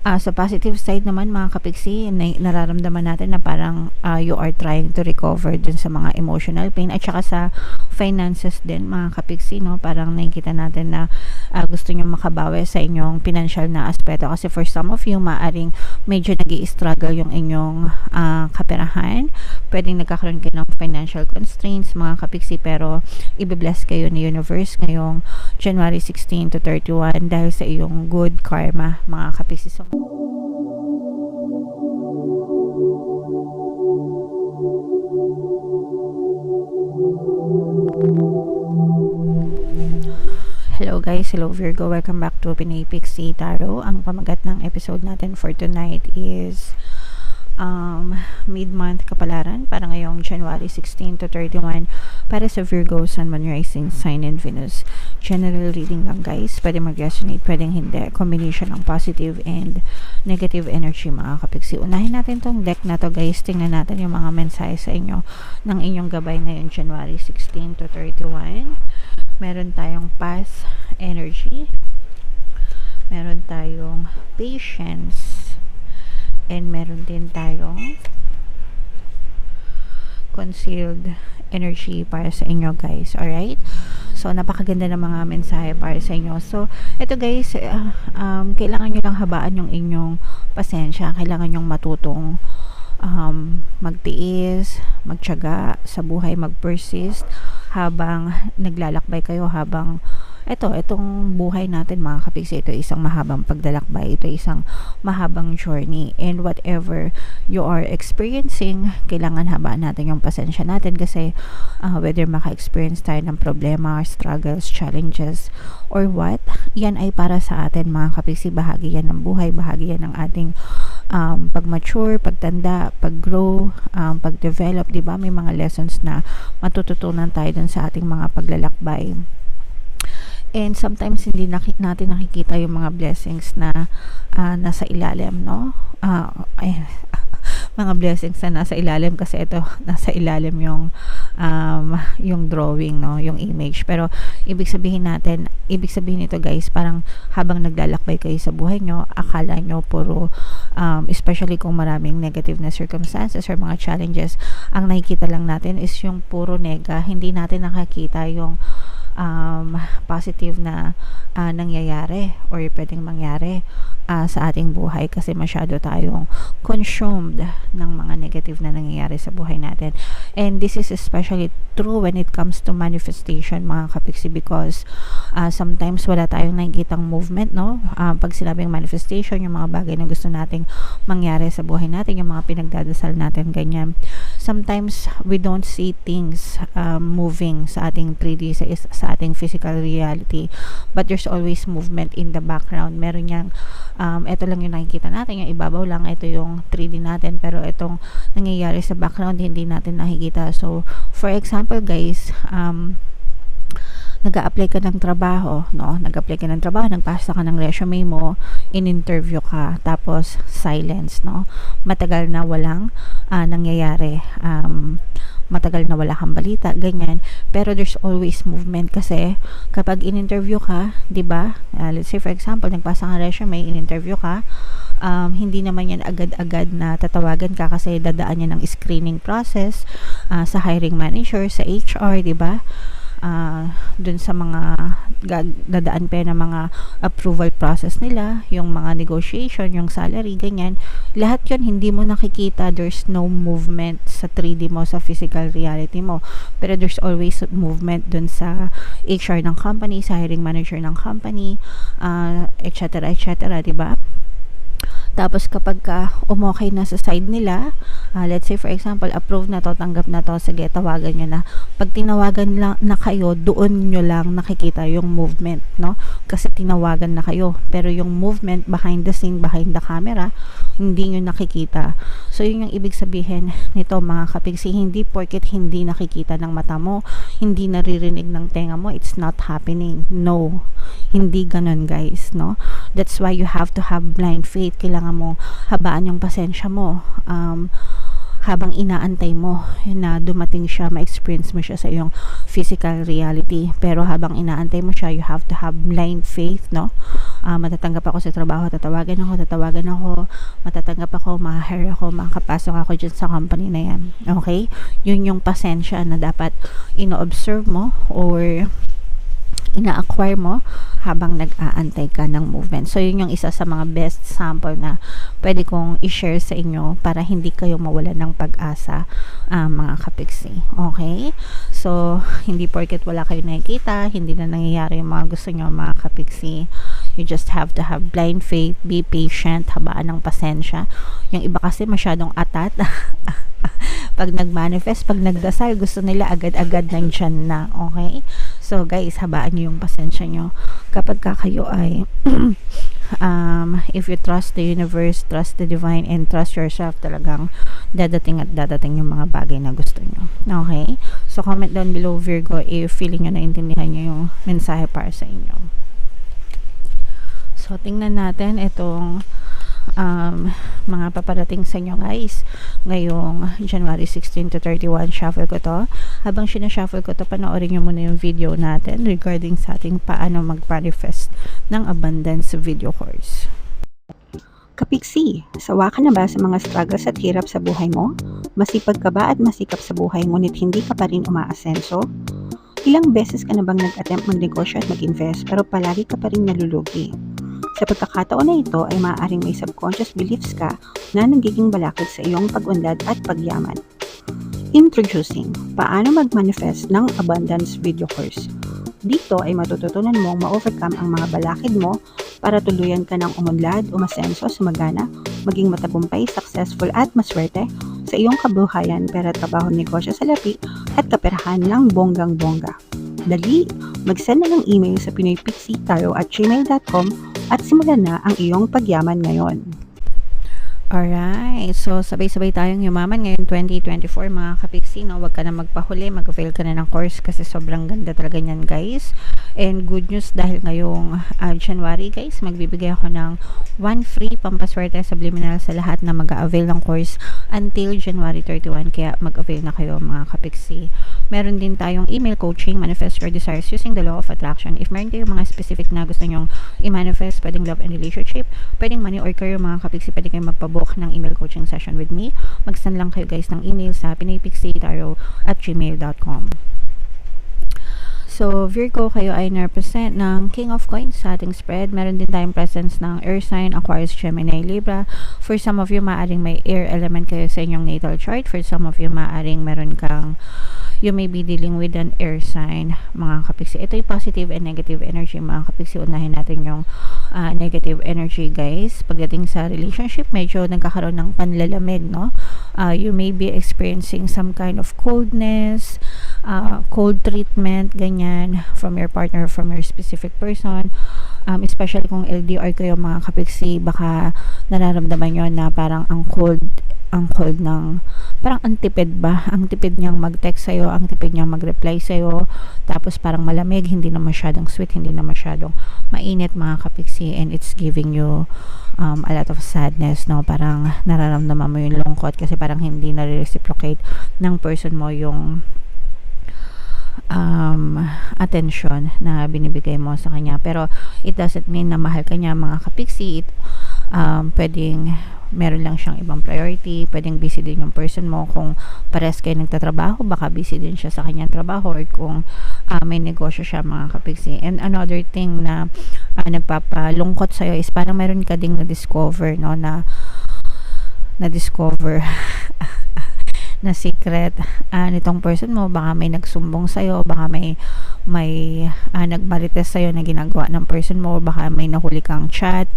Sa positive side naman mga kapiksi, nararamdaman natin na parang you are trying to recover dun sa mga emotional pain at saka sa finances din mga kapiksi, no? Parang nakikita natin na gusto nyo makabawi sa inyong financial na aspeto kasi for some of you, maaring medyo nag-i-struggle yung inyong kaperahan. Pwedeng nagkakaroon kayo ng financial constraints mga kapiksi, pero i-bless kayo ni universe ngayong January 16 to 31 dahil sa iyong good karma mga kapiksi. So, hello guys, hello Virgo, welcome back to Pinay Pixie Tarot. Ang pamagat ng episode natin for tonight is mid-month kapalaran para ngayong January 16 to 31 para sa Virgo, Sun, Moon, Rising, Sign, and Venus. General reading lang guys, pwede mag-resonate, pwedeng hindi. Combination ng positive and negative energy mga kapiksi. Unahin natin tong deck na to guys, tingnan natin yung mga mensahe sa inyo ng inyong gabay ngayong January 16 to 31. Meron tayong past energy, meron tayong patience, and meron din tayong concealed energy para sa inyo guys. Alright? So, napakaganda ng mga mensahe para sa inyo. So, ito guys, kailangan nyo lang habaan yung inyong pasensya. Kailangan nyong matutong magtiis, magtiyaga sa buhay, mag-persist habang naglalakbay kayo, habang itong buhay natin mga kapiksi, ito isang mahabang paglalakbay, ito isang mahabang journey, and whatever you are experiencing, kailangan habaan natin yung pasensya natin kasi whether maka-experience tayo ng problema, struggles, challenges, or what, yan ay para sa atin mga kapiksi. Bahagi yan ng buhay, bahagi yan ng ating pag-mature, pagtanda, pag-grow, pag-develop, diba? May mga lessons na matututunan tayo dun sa ating mga paglalakbay. And sometimes hindi natin nakikita yung mga blessings na nasa ilalim, no? Mga blessings na nasa ilalim kasi ito nasa ilalim yung drawing, no, yung image. Pero ibig sabihin nito guys, parang habang naglalakbay kayo sa buhay nyo, akala nyo puro especially kung maraming negative na circumstances or mga challenges, ang nakikita lang natin is yung puro nega. Hindi natin nakakita yung positive na nangyayari or pwedeng mangyari sa ating buhay kasi masyado tayong consumed ng mga negative na nangyayari sa buhay natin. And this is especially true when it comes to manifestation mga kapiksi, because sometimes wala tayong nakikitang movement, no? Pag sinabing manifestation, yung mga bagay na gusto nating mangyari sa buhay natin, yung mga pinagdadasal natin, ganyan. Sometimes we don't see things moving sa ating 3D, sa ating physical reality, but there's always movement in the background. Meron yang ito lang yung nakikita natin, yung ibabaw lang, ito yung 3D natin, pero itong nangyayari sa background hindi natin nakikita. So for example guys, nag-a-apply ka ng trabaho, no? Nag-apply ka ng trabaho, nagpasa ka ng resume mo, in-interview ka, tapos silence, no? Matagal na walang nangyayari, matagal na wala kang balita, ganyan. Pero there's always movement kasi kapag in-interview ka, 'di ba? Let's say for example, nagpasa ka ng resume, in-interview ka, hindi naman yan agad-agad na tatawagan ka kasi dadaan yan ng screening process sa hiring manager, sa HR, 'di ba? Dun sa mga dadaan pa ng mga approval process nila, yung mga negotiation, yung salary, ganyan. Lahat yun hindi mo nakikita. There's no movement sa 3D mo, sa physical reality mo, pero there's always movement dun sa HR ng company, sa hiring manager ng company, etc. etc. diba? Tapos kapag umokay na sa side nila, let's say for example, approve na to, tanggap na to, sige, tawagan nyo na. Pag tinawagan lang na kayo, doon nyo lang nakikita yung movement, no? Kasi tinawagan na kayo. Pero yung movement behind the scene, behind the camera, hindi nyo nakikita. So yun yung ibig sabihin nito mga kapiksi. Hindi porket hindi nakikita ng mata mo, hindi naririnig ng tenga mo, it's not happening. No. Hindi ganun guys, no? That's why you have to have blind faith. Kailangan mo habaan yung pasensya mo habang inaantay mo na dumating siya, ma-experience mo siya sa iyong physical reality. Pero habang inaantay mo siya, you have to have blind faith, no? matatanggap ako sa trabaho, tatawagan ako, matatanggap ako, ma-hire ako, makakapasok ako dyan sa company na yan. Okay? Yun yung pasensya na dapat ino-observe mo or ina-acquire mo habang nag-aantay ka ng movement. So, yun yung isa sa mga best sample na pwede kong i-share sa inyo para hindi kayo mawalan ng pag-asa, mga kapiksi. Okay? So, hindi porket wala kayo nakikita, hindi na nangyayari yung mga gusto nyo, mga kapiksi. You just have to have blind faith, be patient, habaan ng pasensya. Yung iba kasi masyadong atat. Pag nag-manifest, pag nagdasal, gusto nila agad-agad nandyan na. Okay? So, guys, habaan nyo yung pasensya nyo. Kapag kayo ay if you trust the universe, trust the divine, and trust yourself, talagang dadating at dadating yung mga bagay na gusto nyo. Okay? So, comment down below, Virgo, if feeling nyo naintindihan nyo yung mensahe para sa inyo. So, tingnan natin itong mga paparating sa inyo, guys, ngayong January 16 to 31. Shuffle ko to. Habang sinashuffle ko to, panoorin nyo muna yung video natin regarding sa ating paano mag-manifest ng abundance video course. Kapiksi, sawa ka na ba sa mga struggles at hirap sa buhay mo? Masipag ka ba at masikap sa buhay ngunit hindi ka pa rin umaasenso? Ilang beses ka na bang nag-attempt magnegosyo at mag-invest pero palagi ka pa rin nalulugi? Sa pagkakataon na ito ay maaaring may subconscious beliefs ka na nagiging balakid sa iyong pag-unlad at pagyaman. Introducing, paano mag-manifest ng abundance video course. Dito ay matututunan mong ma-overcome ang mga balakid mo para tuluyan ka ng umunlad, umasenso, sumagana, maging matagumpay, successful at maswerte sa iyong kabuhayan, pera, trabaho, negosyo, salapi at kaperahan ng bonggang-bongga. Dali, mag-send na ng email sa pinoypixitaro@gmail.com at simulan na ang iyong pagyaman ngayon. Alright, so sabay-sabay tayong yumaman ngayon 2024, mga kapiksi, no? Huwag ka na magpahuli, mag-avail ka na ng course kasi sobrang ganda talaga niyan, guys. And good news, dahil ngayong January, guys, magbibigay ako ng 1 free pampaswerte subliminal sa lahat na mag-avail ng course until January 31, kaya mag-avail na kayo, mga kapiksi. Meron din tayong email coaching, manifest your desires using the law of attraction. If meron kayong mga specific na gusto nyong i-manifest, pwedeng love and relationship, pwedeng money or career, mga kapiksi, pwede kayong magpabook ng email coaching session with me. Mag-send lang kayo, guys, ng email sa pinoypixitaro@gmail.com. So, Virgo, kayo ay na-represent ng King of Coins sa ating spread. Meron din tayong presence ng Air sign, Aquarius, Gemini, Libra. For some of you, maaaring may air element kayo sa inyong natal chart. For some of you, maaaring meron kang you may be dealing with an air sign, mga kapiksi. Ito yung positive and negative energy, mga kapiksi. Unahin natin yung negative energy, guys. Pagdating sa relationship, medyo nagkakaroon ng panlalamig, no? You may be experiencing some kind of coldness, cold treatment, ganyan, from your partner, from your specific person. Especially kung LDR kayo, mga kapiksi, baka nararamdaman nyo na parang ang cold ng, parang ang tipid ba? Ang tipid niyang mag-text sa'yo, ang tipid niyang mag-reply sa'yo, tapos parang malamig, hindi na masyadong sweet, hindi na masyadong mainit, mga kapiksi, and it's giving you a lot of sadness, no? Parang nararamdaman mo yung lungkot kasi parang hindi na-reciprocate ng person mo yung attention na binibigay mo sa kanya. Pero it doesn't mean na mahal ka niya, mga kapiksi. Pwedeng meron lang siyang ibang priority, pwedeng busy din yung person mo. Kung pares kayo nagtatrabaho, baka busy din siya sa kanyang trabaho, or kung may negosyo siya, mga kapiksi. And another thing na nagpapalungkot sa'yo is parang meron ka ding na-discover, no, na-discover na secret nitong person mo. Baka may nagsumbong sa'yo, baka may nagmarites sa'yo na ginagawa ng person mo, baka may nahuli kang chat,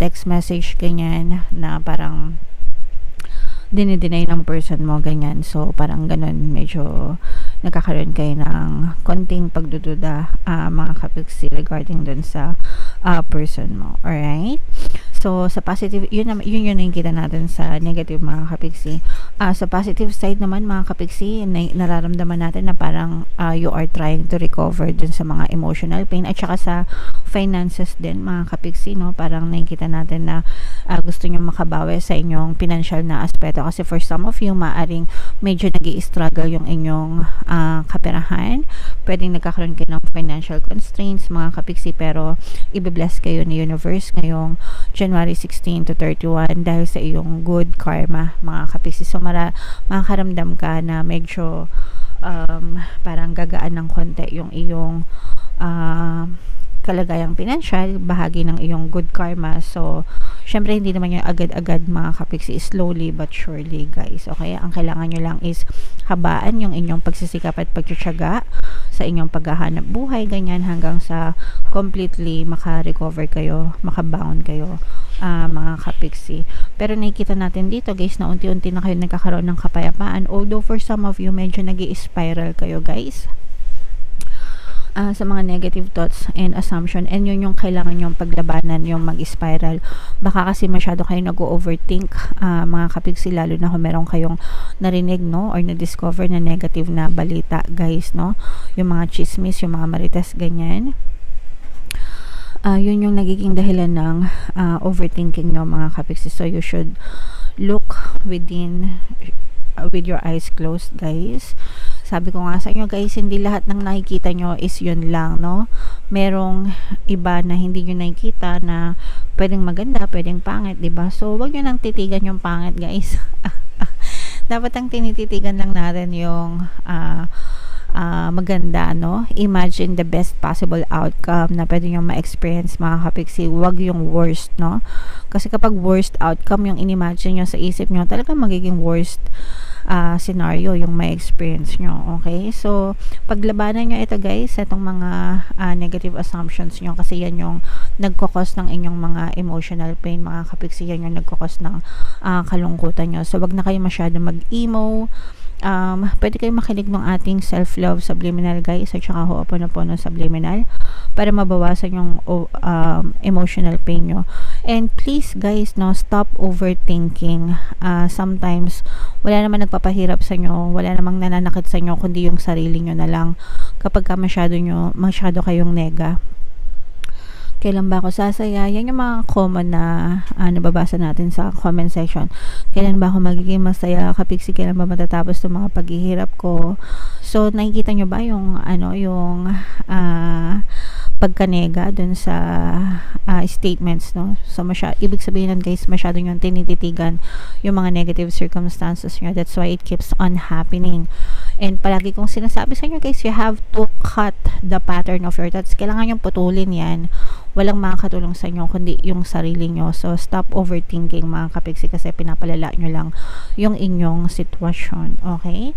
text message, ganyan, na parang dinideny ng person mo, ganyan. So, parang ganun, medyo nagkakaroon kayo ng konting pagdududa, mga kapiksi, regarding dun sa person mo. Alright? So, sa positive, yun yung nakikita natin sa negative, mga kapiksi. Sa positive side naman, mga kapiksi, nararamdaman natin na parang you are trying to recover dun sa mga emotional pain, at saka sa finances din, mga kapiksi, no? Parang nakikita natin na gusto nyo makabawi sa inyong financial na aspeto. Kasi for some of you, maaring medyo nag-i-struggle yung inyong kaperahan. Pwedeng nagkakaroon kayo ng financial constraints, mga kapiksi, pero i-bless kayo ni universe ngayong January 16 to 31 dahil sa iyong good karma, mga kapiksi. So makakaramdam ka na medyo parang gagaan ng konti yung iyong kalagayang pinansyal, bahagi ng iyong good karma. So, syempre hindi naman yung agad-agad, mga kapiksi, slowly but surely, guys. Okay? Ang kailangan nyo lang is habaan yung inyong pagsisikap at pagtsatsaga sa inyong paghahanap buhay, ganyan, hanggang sa completely maka-recover kayo, makabaon kayo, mga kapiksi. Pero nakikita natin dito, guys, na unti-unti na kayo nagkakaroon ng kapayapaan, although for some of you medyo nag-i-spiral kayo, guys, sa mga negative thoughts and assumption, and yun yung kailangan yung paglabanan, yung mag-spiral. Baka kasi masyado kayo nag-overthink, mga kapiksi, lalo na kung meron kayong narinig, no, or na-discover na negative na balita, guys, no, yung mga chismis, yung mga marites, ganyan. Yun yung nagiging dahilan ng overthinking nyo, mga kapiksi. So you should look within with your eyes closed, guys. Sabi ko nga sa inyo, guys, hindi lahat ng nakikita nyo is yun lang, no? Merong iba na hindi nyo nakikita na pwedeng maganda, pwedeng pangit, diba? So, wag nyo nang titigan yung pangit, guys. Dapat ang tinititigan lang natin yung maganda, no? Imagine the best possible outcome na pwede nyo ma-experience, mga kapiksi. Wag yung worst, no? Kasi kapag worst outcome yung inimagine nyo sa isip nyo, talagang magiging worst scenario yung may experience nyo. Okay? So, paglabanan nyo ito, guys, itong mga negative assumptions nyo, kasi yan yung nagkakos ng inyong mga emotional pain, mga kapiksi. Yan yung nagkakos ng kalungkutan nyo. So, wag na kayo masyado mag-emo. Pwede kayo makinig ng ating self-love subliminal, guys, at saka Ho'oponopono subliminal para mabawasan yung emotional pain nyo. And please, guys, no, stop overthinking. Sometimes wala naman nagpapahirap sa inyo, wala namang nananakit sa inyo, kundi yung sarili nyo na lang kapag ka masyado kayong nega. Kailan ba ako sasaya? Yan yung mga common na nababasa natin sa comment section. Kailan ba ako magiging masaya, kapiksi? Kailan ba matatapos itong mga paghihirap ko? So, nakikita nyo ba yung pagkanega dun sa statements, no? So, ibig sabihin nun, guys, masyado yung tinititigan yung mga negative circumstances nyo. That's why it keeps on happening. And palagi kong sinasabi sa inyo, guys, you have to cut the pattern of your thoughts. Kailangan yung putulin yan. Walang makakatulong sa inyo kundi yung sarili nyo. So, stop overthinking, mga kapiksi, kasi pinapalala nyo lang yung inyong sitwasyon. Okay?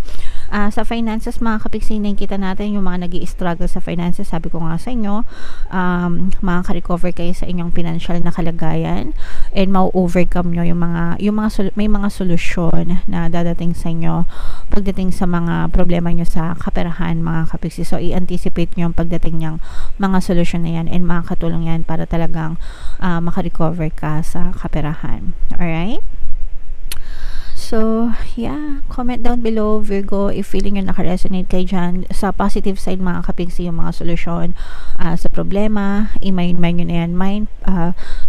Sa finances, mga kapiksi, nakikita natin yung mga nag-i-struggle sa finances. Sabi ko nga sa inyo, makaka-recover kayo sa inyong financial na kalagayan, and ma-overcome nyo may mga solusyon na dadating sa inyo pagdating sa mga problema nyo sa kaperahan, mga kapiksi. So, i-anticipate nyo yung pagdating niyang mga solusyon na yan, and makakatulong yan para talagang maka-recover ka sa kaperahan. Alright? So, yeah, comment down below, Virgo, if feeling nyo naka-resonate kayo dyan. Sa positive side, mga kapiksi, yung mga solusyon sa problema, i-mind nyo na yan. Mind,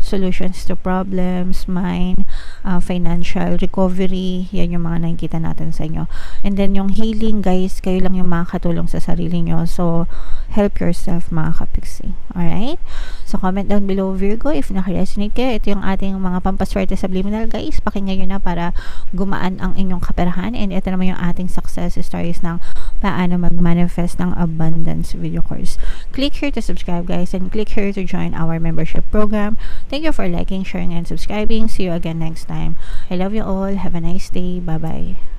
solutions to problems, mind, financial recovery, yan yung mga nakikita natin sa inyo. And then, yung healing, guys, kayo lang yung makakatulong sa sarili nyo. So, help yourself, mga kapiksi. Alright? So, comment down below, Virgo, if naka-resonate kayo. Ito yung ating mga pampaswerte subliminal, guys. Pakinggan nyo na para gumaan ang inyong kaperahan. And ito naman yung ating success stories ng paano mag-manifest ng abundance video course. Click here to subscribe, guys, and click here to join our membership program. Thank you for liking, sharing, and subscribing. See you again next time. I love you all. Have a nice day. Bye-bye.